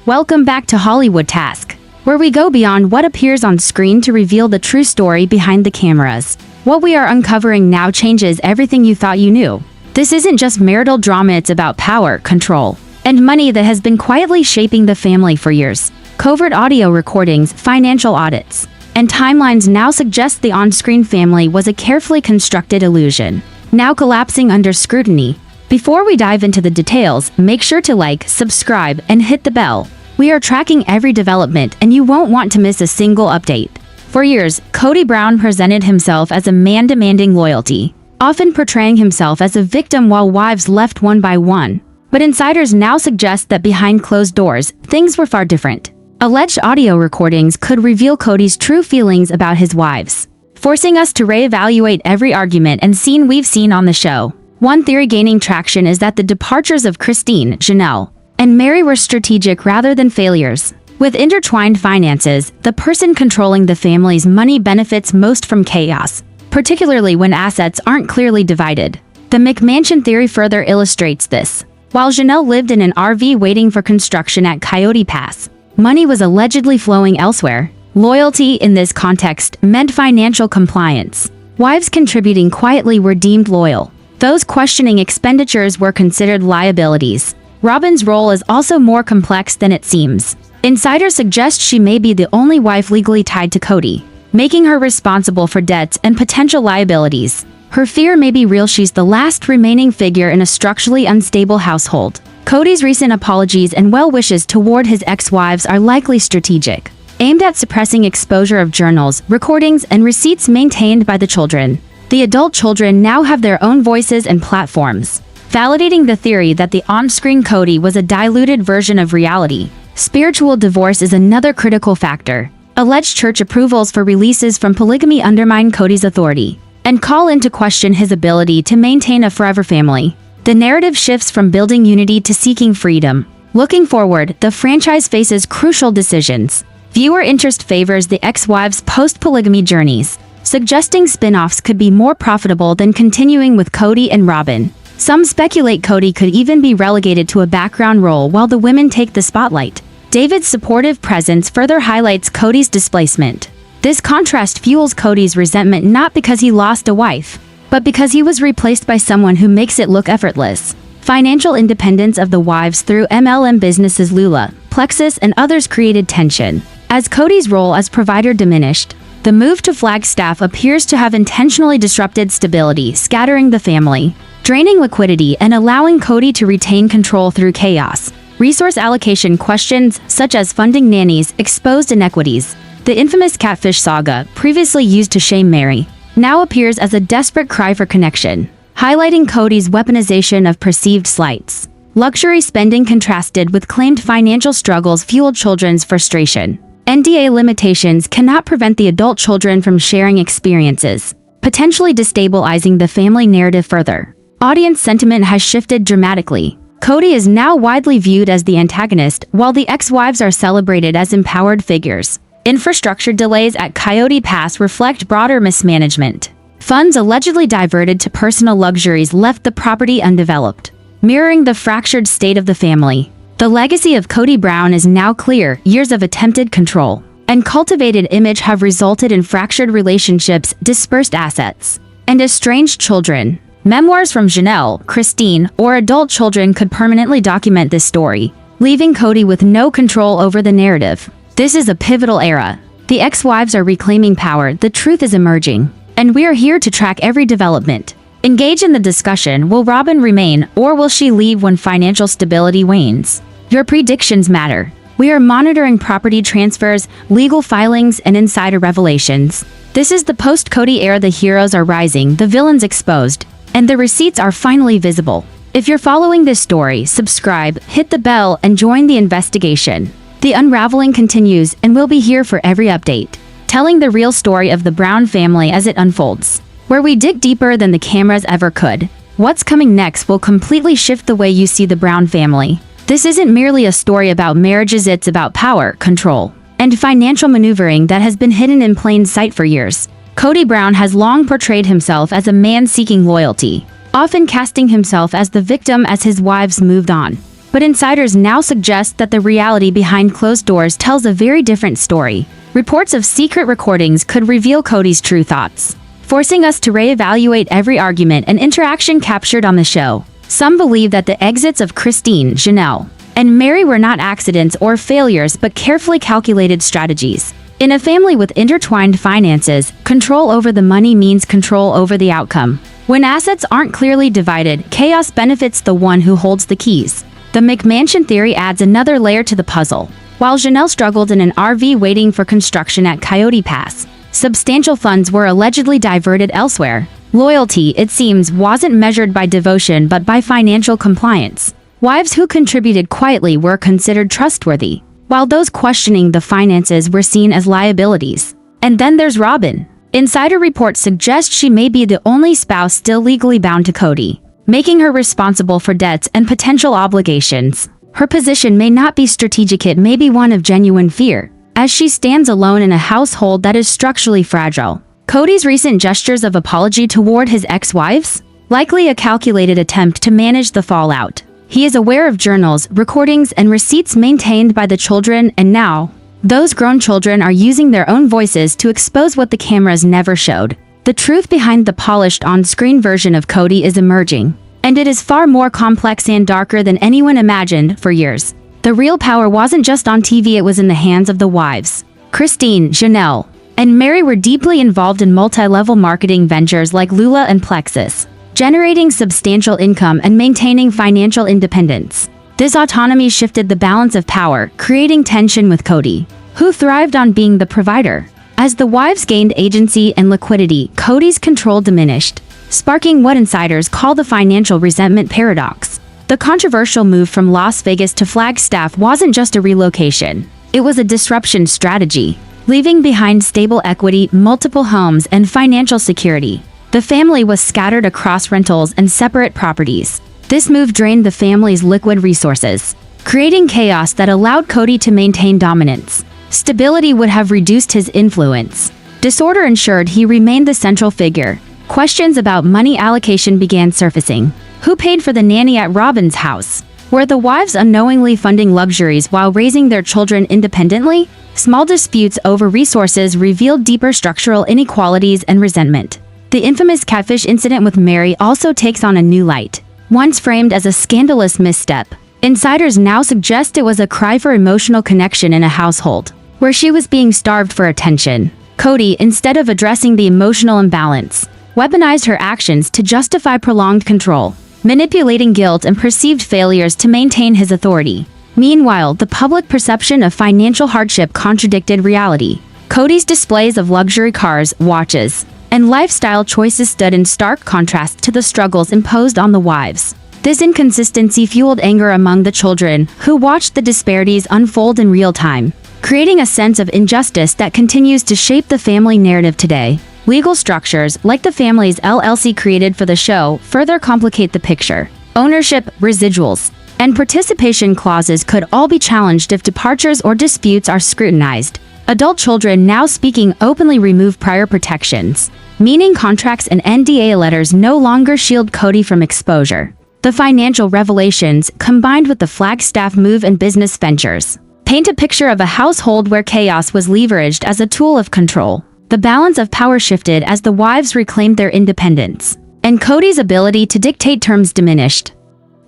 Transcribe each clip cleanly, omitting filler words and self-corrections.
Welcome back to Hollywood Task, where we go beyond what appears on screen to reveal the true story behind the cameras. What we are uncovering now changes everything you thought you knew. This isn't just marital drama, it's about power, control, and money that has been quietly shaping the family for years. Covert audio recordings, financial audits, and timelines now suggest the on-screen family was a carefully constructed illusion, now collapsing under scrutiny. Before we dive into the details, make sure to like, subscribe, and hit the bell. We are tracking every development and you won't want to miss a single update. For years, Kody Brown presented himself as a man demanding loyalty, often portraying himself as a victim while wives left one by one. But insiders now suggest that behind closed doors, things were far different. Alleged audio recordings could reveal Kody's true feelings about his wives, forcing us to reevaluate every argument and scene we've seen on the show. One theory gaining traction is that the departures of Christine, Janelle, and Mary were strategic rather than failures. With intertwined finances, the person controlling the family's money benefits most from chaos, particularly when assets aren't clearly divided. The McMansion theory further illustrates this. While Janelle lived in an RV waiting for construction at Coyote Pass, money was allegedly flowing elsewhere. Loyalty in this context meant financial compliance. Wives contributing quietly were deemed loyal. Those questioning expenditures were considered liabilities. Robyn's role is also more complex than it seems. Insiders suggest she may be the only wife legally tied to Kody, making her responsible for debts and potential liabilities. Her fear may be real. She's the last remaining figure in a structurally unstable household. Kody's recent apologies and well wishes toward his ex-wives are likely strategic, aimed at suppressing exposure of journals, recordings, and receipts maintained by the children. The adult children now have their own voices and platforms, validating the theory that the on-screen Kody was a diluted version of reality. Spiritual divorce is another critical factor. Alleged church approvals for releases from polygamy undermine Kody's authority and call into question his ability to maintain a forever family. The narrative shifts from building unity to seeking freedom. Looking forward, the franchise faces crucial decisions. Viewer interest favors the ex-wives' post-polygamy journeys, suggesting spin-offs could be more profitable than continuing with Kody and Robyn. Some speculate Kody could even be relegated to a background role while the women take the spotlight. David's supportive presence further highlights Kody's displacement. This contrast fuels Kody's resentment not because he lost a wife, but because he was replaced by someone who makes it look effortless. Financial independence of the wives through MLM businesses Lula, Plexus, and others created tension. As Kody's role as provider diminished, the move to Flagstaff appears to have intentionally disrupted stability, scattering the family, draining liquidity, and allowing Kody to retain control through chaos. Resource allocation questions, such as funding nannies, exposed inequities. The infamous catfish saga, previously used to shame Mary, now appears as a desperate cry for connection, highlighting Kody's weaponization of perceived slights. Luxury spending contrasted with claimed financial struggles fueled children's frustration. NDA limitations cannot prevent the adult children from sharing experiences, potentially destabilizing the family narrative further. Audience sentiment has shifted dramatically. Kody is now widely viewed as the antagonist, while the ex-wives are celebrated as empowered figures. Infrastructure delays at Coyote Pass reflect broader mismanagement. Funds allegedly diverted to personal luxuries left the property undeveloped, mirroring the fractured state of the family. The legacy of Kody Brown is now clear. Years of attempted control and cultivated image have resulted in fractured relationships, dispersed assets, and estranged children. Memoirs from Janelle, Christine, or adult children could permanently document this story, leaving Kody with no control over the narrative. This is a pivotal era. The ex-wives are reclaiming power, the truth is emerging, and we are here to track every development. Engage in the discussion. Will Robyn remain, or will she leave when financial stability wanes? Your predictions matter. We are monitoring property transfers, legal filings, and insider revelations. This is the post-Kody era. The heroes are rising, the villains exposed, and the receipts are finally visible. If you're following this story, subscribe, hit the bell, and join the investigation. The unraveling continues, and we'll be here for every update, telling the real story of the Brown family as it unfolds, where we dig deeper than the cameras ever could. What's coming next will completely shift the way you see the Brown family. This isn't merely a story about marriages, it's about power, control, and financial maneuvering that has been hidden in plain sight for years. Kody Brown has long portrayed himself as a man seeking loyalty, often casting himself as the victim as his wives moved on. but insiders now suggest that the reality behind closed doors tells a very different story. Reports of secret recordings could reveal Kody's true thoughts, forcing us to reevaluate every argument and interaction captured on the show. Some believe that the exits of Christine, Janelle, and Mary were not accidents or failures but carefully calculated strategies. In a family with intertwined finances, control over the money means control over the outcome. When assets aren't clearly divided, chaos benefits the one who holds the keys. The McMansion theory adds another layer to the puzzle. While Janelle struggled in an RV waiting for construction at Coyote Pass, substantial funds were allegedly diverted elsewhere. Loyalty, it seems, wasn't measured by devotion but by financial compliance. Wives who contributed quietly were considered trustworthy, while those questioning the finances were seen as liabilities. And then there's Robyn. Insider reports suggest she may be the only spouse still legally bound to Kody, making her responsible for debts and potential obligations. Her position may not be strategic, it may be one of genuine fear, as she stands alone in a household that is structurally fragile. Kody's recent gestures of apology toward his ex-wives? Likely a calculated attempt to manage the fallout. He is aware of journals, recordings, and receipts maintained by the children, and now, those grown children are using their own voices to expose what the cameras never showed. The truth behind the polished on-screen version of Kody is emerging, and it is far more complex and darker than anyone imagined. For years, the real power wasn't just on TV, it was in the hands of the wives. Christine, Janelle, and Mary were deeply involved in multi-level marketing ventures like Lula and Plexus, generating substantial income and maintaining financial independence. This autonomy shifted the balance of power, creating tension with Kody, who thrived on being the provider. As the wives gained agency and liquidity, Kody's control diminished, sparking what insiders call the financial resentment paradox. The controversial move from Las Vegas to Flagstaff wasn't just a relocation. It was a disruption strategy, leaving behind stable equity, multiple homes, and financial security. The family was scattered across rentals and separate properties. This move drained the family's liquid resources, creating chaos that allowed Kody to maintain dominance. Stability would have reduced his influence. Disorder ensured he remained the central figure. Questions about money allocation began surfacing. Who paid for the nanny at Robyn's house? Were the wives unknowingly funding luxuries while raising their children independently? Small disputes over resources revealed deeper structural inequalities and resentment. The infamous catfish incident with Mary also takes on a new light. Once framed as a scandalous misstep, insiders now suggest it was a cry for emotional connection in a household where she was being starved for attention. Kody, instead of addressing the emotional imbalance, weaponized her actions to justify prolonged control, manipulating guilt and perceived failures to maintain his authority. Meanwhile, the public perception of financial hardship contradicted reality. Kody's displays of luxury cars, watches, and lifestyle choices stood in stark contrast to the struggles imposed on the wives. This inconsistency fueled anger among the children, who watched the disparities unfold in real time, creating a sense of injustice that continues to shape the family narrative today. Legal structures, like the family's LLC created for the show, further complicate the picture. Ownership, residuals, and participation clauses could all be challenged if departures or disputes are scrutinized. Adult children now speaking openly remove prior protections, meaning contracts and NDA letters no longer shield Kody from exposure. The financial revelations, combined with the Flagstaff move and business ventures, paint a picture of a household where chaos was leveraged as a tool of control. The balance of power shifted as the wives reclaimed their independence, and Kody's ability to dictate terms diminished.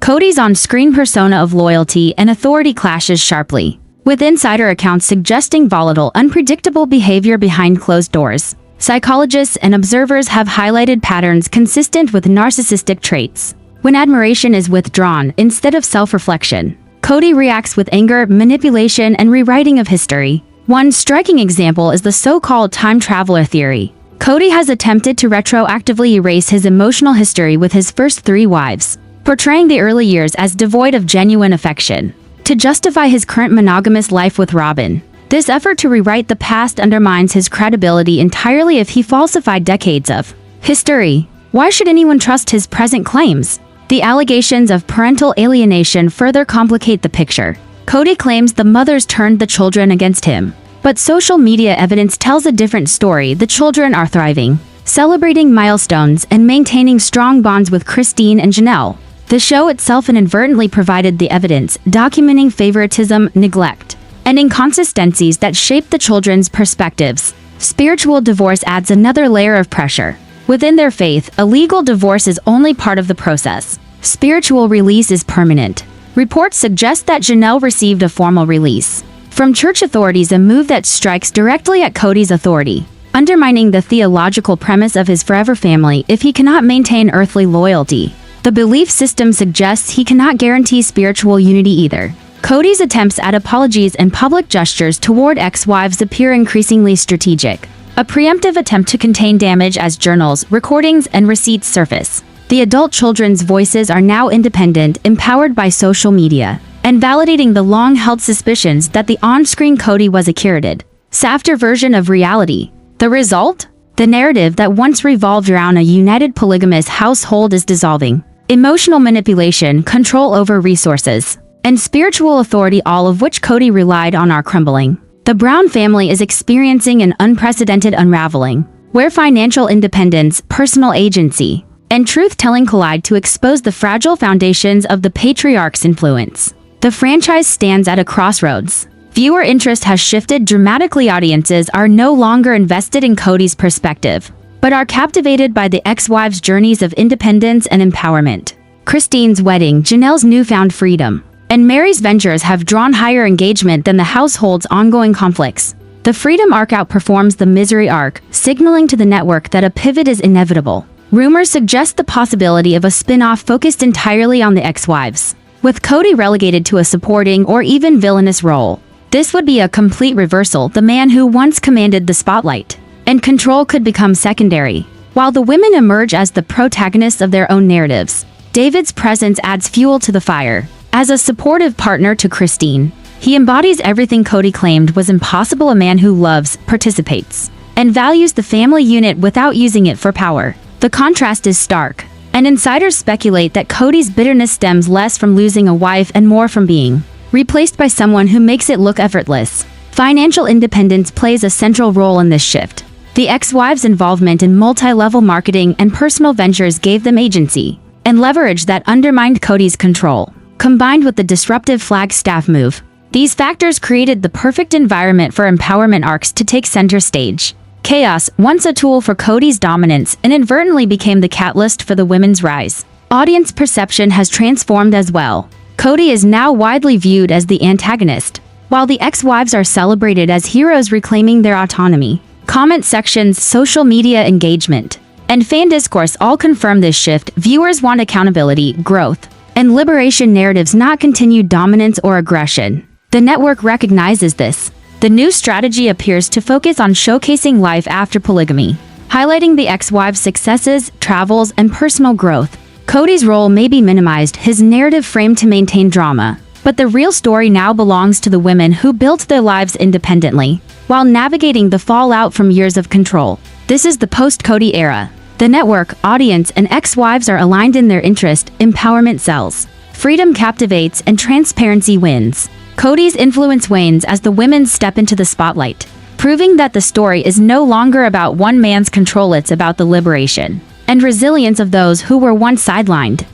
Kody's on-screen persona of loyalty and authority clashes sharply, with insider accounts suggesting volatile, unpredictable behavior behind closed doors. Psychologists and observers have highlighted patterns consistent with narcissistic traits. When admiration is withdrawn instead of self-reflection, Kody reacts with anger, manipulation, and rewriting of history. One striking example is the so-called time traveler theory. Kody has attempted to retroactively erase his emotional history with his first 3 wives, portraying the early years as devoid of genuine affection, to justify his current monogamous life with Robyn. This effort to rewrite the past undermines his credibility entirely if he falsified decades of history. Why should anyone trust his present claims? The allegations of parental alienation further complicate the picture. Kody claims the mothers turned the children against him, but social media evidence tells a different story. The children are thriving, celebrating milestones, and maintaining strong bonds with Christine and Janelle. The show itself inadvertently provided the evidence, documenting favoritism, neglect, and inconsistencies that shaped the children's perspectives. Spiritual divorce adds another layer of pressure. Within their faith, a legal divorce is only part of the process. Spiritual release is permanent. Reports suggest that Janelle received a formal release from church authorities, a move that strikes directly at Kody's authority, undermining the theological premise of his forever family if he cannot maintain earthly loyalty. The belief system suggests he cannot guarantee spiritual unity either. Kody's attempts at apologies and public gestures toward ex-wives appear increasingly strategic, a preemptive attempt to contain damage as journals, recordings, and receipts surface. The adult children's voices are now independent, empowered by social media, and validating the long-held suspicions that the on-screen Kody was a curated, softer version of reality. The result? The narrative that once revolved around a united polygamous household is dissolving. Emotional manipulation, control over resources, and spiritual authority, all of which Kody relied on, are crumbling. The Brown family is experiencing an unprecedented unraveling, where financial independence, personal agency, and truth-telling collide to expose the fragile foundations of the patriarch's influence. The franchise stands at a crossroads. Viewer interest has shifted dramatically. Audiences are no longer invested in Kody's perspective, but are captivated by the ex-wives' journeys of independence and empowerment. Christine's wedding, Janelle's newfound freedom, and Mary's ventures have drawn higher engagement than the household's ongoing conflicts. The freedom arc outperforms the misery arc, signaling to the network that a pivot is inevitable. Rumors suggest the possibility of a spin-off focused entirely on the ex-wives, with Kody relegated to a supporting or even villainous role. This would be a complete reversal. The man who once commanded the spotlight and control could become secondary, while the women emerge as the protagonists of their own narratives. David's presence adds fuel to the fire. As a supportive partner to Christine, he embodies everything Kody claimed was impossible: a man who loves, participates, and values the family unit without using it for power. The contrast is stark, and insiders speculate that Kody's bitterness stems less from losing a wife and more from being replaced by someone who makes it look effortless. Financial independence plays a central role in this shift. The ex-wives' involvement in multi-level marketing and personal ventures gave them agency and leverage that undermined Kody's control. Combined with the disruptive Flagstaff move, these factors created the perfect environment for empowerment arcs to take center stage. Chaos, once a tool for Kody's dominance, inadvertently became the catalyst for the women's rise. Audience perception has transformed as well. Kody is now widely viewed as the antagonist, while the ex-wives are celebrated as heroes reclaiming their autonomy. Comment sections, social media engagement, and fan discourse all confirm this shift. Viewers want accountability, growth, and liberation narratives, not continued dominance or aggression. The network recognizes this. The new strategy appears to focus on showcasing life after polygamy, highlighting the ex-wives' successes, travels, and personal growth. Kody's role may be minimized, his narrative framed to maintain drama, but the real story now belongs to the women who built their lives independently, while navigating the fallout from years of control. This is the post-Kody era. The network, audience, and ex-wives are aligned in their interest. Empowerment sells, freedom captivates, and transparency wins. Kody's influence wanes as the women step into the spotlight, proving that the story is no longer about one man's control. It's about the liberation and resilience of those who were once sidelined.